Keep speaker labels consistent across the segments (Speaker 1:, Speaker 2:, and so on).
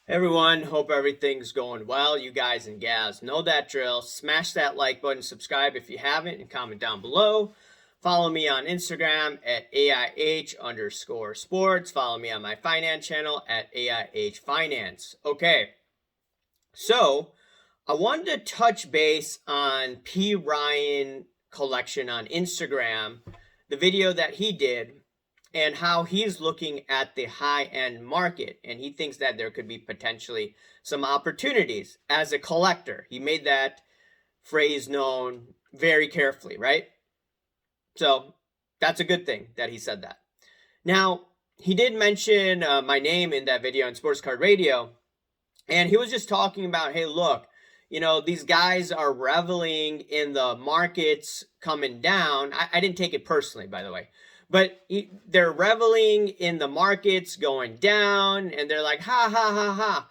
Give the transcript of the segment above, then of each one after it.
Speaker 1: Hey everyone, hope everything's going well. You guys and gals know that drill. Smash that like button, subscribe if you haven't, and comment down below. Follow me on Instagram at AIH_sports. Follow me on my finance channel at AIH Finance. Okay, so I wanted to touch base on P. Ryan collection on Instagram, the video that he did and how he's looking at the high-end market, and he thinks that there could be potentially some opportunities as a collector. He made that phrase known very carefully, right? So that's a good thing that he said that. Now, he did mention my name in that video on Sports Card Radio, and he was just talking about, hey, look, these guys are reveling in the markets coming down. I didn't take it personally, by the way. But they're reveling in the markets going down, and they're like, ha, ha, ha, ha.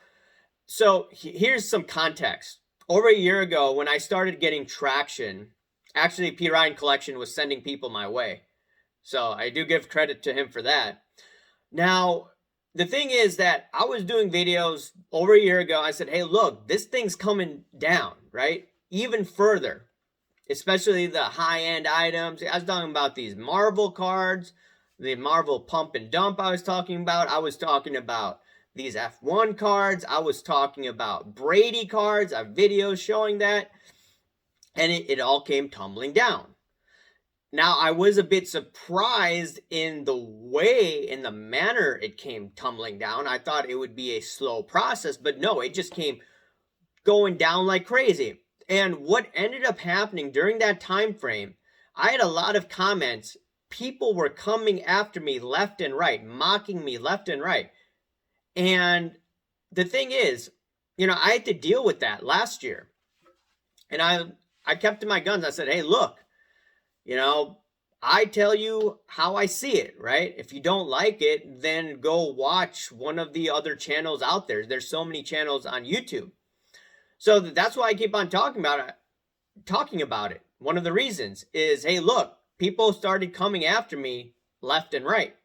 Speaker 1: So here's some context. Over a year ago, when I started getting traction, actually, P. Ryan Collection was sending people my way. So I do give credit to him for that. Now, the thing is that I was doing videos over a year ago. I said, hey, look, this thing's coming down, right? Even further, especially the high-end items. I was talking about these Marvel cards, the Marvel pump and dump I was talking about. I was talking about these F1 cards. I was talking about Brady cards. I have videos showing that. And it all came tumbling down. Now, I was a bit surprised in the way, in the manner it came tumbling down. I thought it would be a slow process, but no, it just came going down like crazy. And what ended up happening during that time frame, I had a lot of comments. People were coming after me left and right, mocking me left and right. And the thing is, I had to deal with that last year. And I kept to my guns. I said, hey, look, I tell you how I see it, right? If you don't like it, then go watch one of the other channels out there. There's so many channels on YouTube. So that's why I keep on talking about it. One of the reasons is, hey, look, people started coming after me left and right.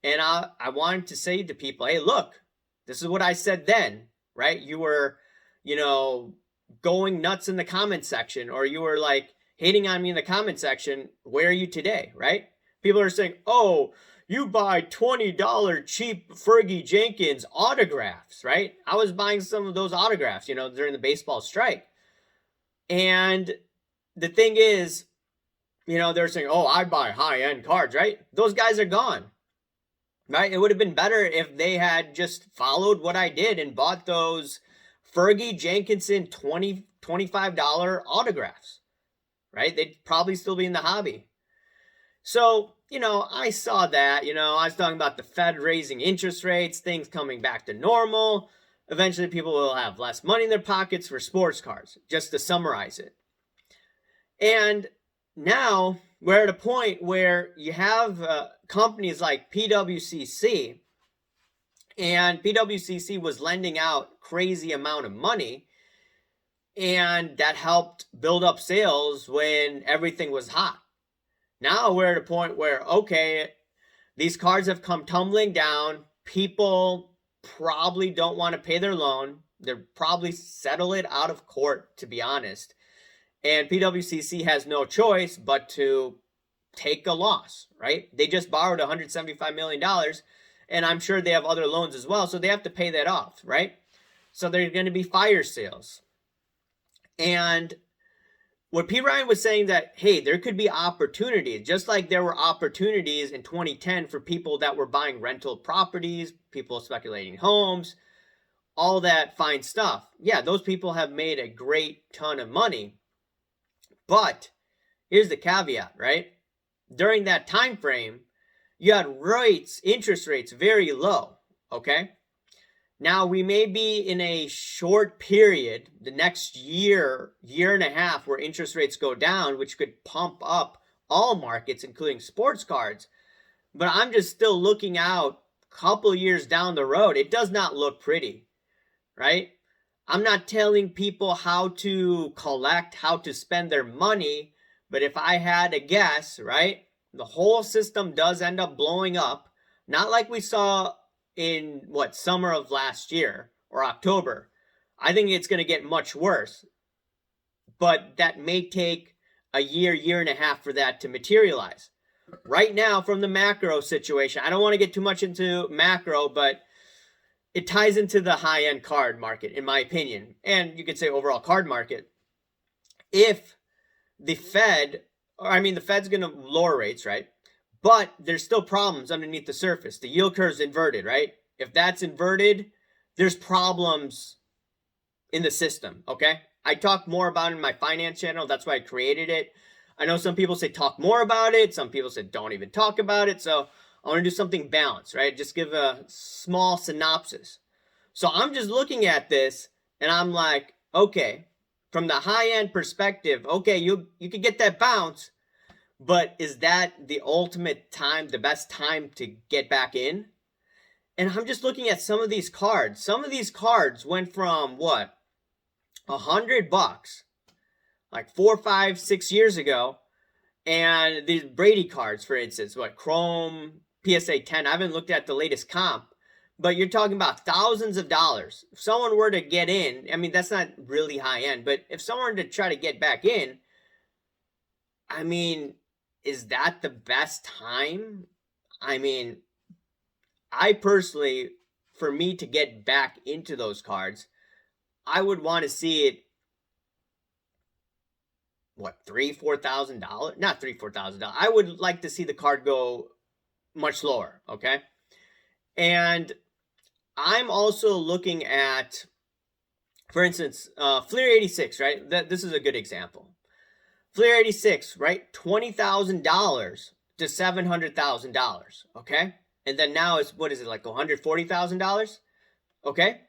Speaker 1: And I wanted to say to people, hey, look, this is what I said then, right? You were, going nuts in the comment section, or you were like hating on me in the comment section. Where are you today, right? People are saying, oh, you buy $20 cheap Fergie Jenkins autographs, right? I was buying some of those autographs, during the baseball strike. And the thing is, they're saying, oh, I buy high-end cards, right? Those guys are gone, right? It would have been better if they had just followed what I did and bought those Fergie Jenkinson $25 autographs, right? They'd probably still be in the hobby. So, I saw that, I was talking about the Fed raising interest rates, things coming back to normal. Eventually, people will have less money in their pockets for sports cards, just to summarize it. And now we're at a point where you have companies like PWCC, and PWCC was lending out crazy amount of money, and that helped build up sales when everything was hot. Now we're at a point where, okay, these cards have come tumbling down. People probably don't want to pay their loan. They'll probably settle it out of court, to be honest. And PWCC has no choice but to take a loss, right? They just borrowed $175 million, and I'm sure they have other loans as well, so they have to pay that off, right? So there are going to be fire sales. And what P. Ryan was saying that, hey, there could be opportunities, just like there were opportunities in 2010 for people that were buying rental properties, people speculating homes, all that fine stuff. Yeah, those people have made a great ton of money. But here's the caveat, right? During that time frame, you had interest rates very low, okay? Now, we may be in a short period, the next year and a half, where interest rates go down, which could pump up all markets, including sports cards. But I'm just still looking out a couple years down the road. It does not look pretty, right? I'm not telling people how to collect, how to spend their money. But if I had a guess, right, the whole system does end up blowing up. Not like we saw in summer of last year, or October. I think it's going to get much worse. But that may take a year and a half for that to materialize. Right now, from the macro situation, I don't want to get too much into macro, but it ties into the high-end card market, in my opinion. And you could say overall card market. If the Fed's going to lower rates, right? But there's still problems underneath the surface. The yield curve is inverted, right? If that's inverted, there's problems in the system, okay? I talk more about it in my finance channel. That's why I created it. I know some people say talk more about it. Some people say don't even talk about it. So I want to do something balanced, right? Just give a small synopsis. So I'm just looking at this and I'm like, okay, from the high-end perspective, okay, you could get that bounce, but is that the ultimate time, the best time to get back in? And I'm just looking at some of these cards. Some of these cards went from what? $100 like 4, 5, 6 years ago. And these Brady cards, for instance, what Chrome PSA 10, I haven't looked at the latest comp, but you're talking about thousands of dollars. If someone were to get in, I mean, that's not really high end, but if someone were to try to get back in, I mean, is that the best time? I mean, I personally, for me to get back into those cards, I would want to see it, what, $3,000-$4,000? Not $3,000-$4,000. I would like to see the card go much lower, okay? And I'm also looking at, for instance, Fleer 86, right? This is a good example. Fleer 86, right? $20,000 to $700,000, okay? And then now it's, what is it, like $140,000? Okay?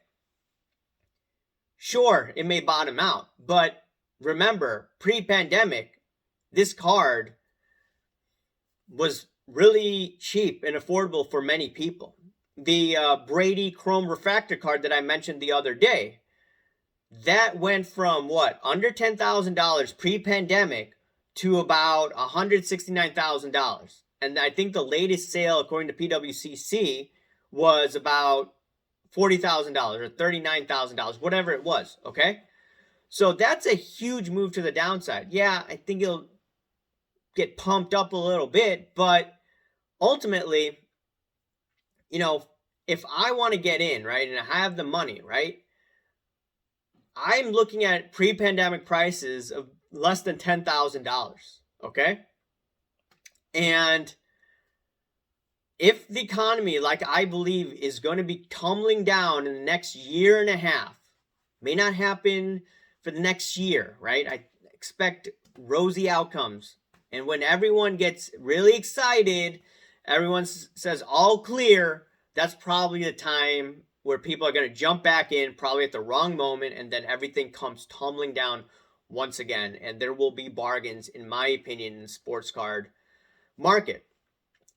Speaker 1: Sure, it may bottom out, but remember, pre-pandemic, this card was really cheap and affordable for many people. The Brady Chrome Refractor card that I mentioned the other day, that went from what, under $10,000 pre-pandemic to about $169,000. And I think the latest sale, according to PWCC, was about $40,000 or $39,000, whatever it was, okay? So that's a huge move to the downside. Yeah, I think it'll get pumped up a little bit, but ultimately, you know, if I want to get in, right, and I have the money, right, I'm looking at pre-pandemic prices of less than $10,000, okay? And if the economy, like I believe, is going to be tumbling down in the next year and a half, may not happen for the next year, right? I expect rosy outcomes. And when everyone gets really excited, everyone says all clear, that's probably the time where people are going to jump back in, probably at the wrong moment, and then everything comes tumbling down once again. And there will be bargains, in my opinion, in the sports card market.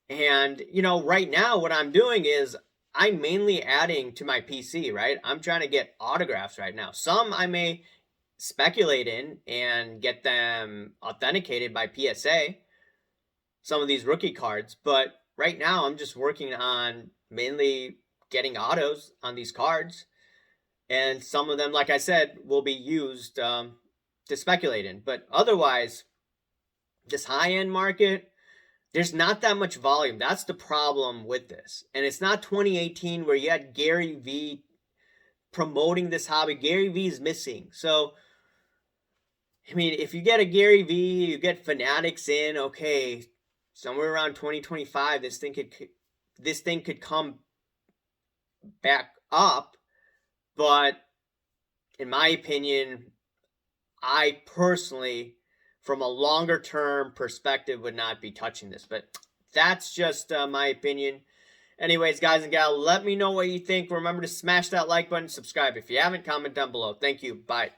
Speaker 1: And, you know, right now what I'm doing is I'm mainly adding to my PC, right? I'm trying to get autographs right now. Some I may speculate in and get them authenticated by PSA, some of these rookie cards. But right now I'm just working on mainly getting autos on these cards. And some of them, like I said, will be used to speculate in. But otherwise, this high-end market, there's not that much volume. That's the problem with this. And it's not 2018 where you had Gary Vee promoting this hobby. Gary Vee is missing. So, I mean, if you get a Gary Vee, you get Fanatics in, okay, somewhere around 2025, this thing could come back up. But in my opinion, I personally, from a longer term perspective, would not be touching this. But that's just my opinion. Anyways, guys and gals, let me know what you think. Remember to smash that like button, subscribe if you haven't, comment down below. Thank you. Bye.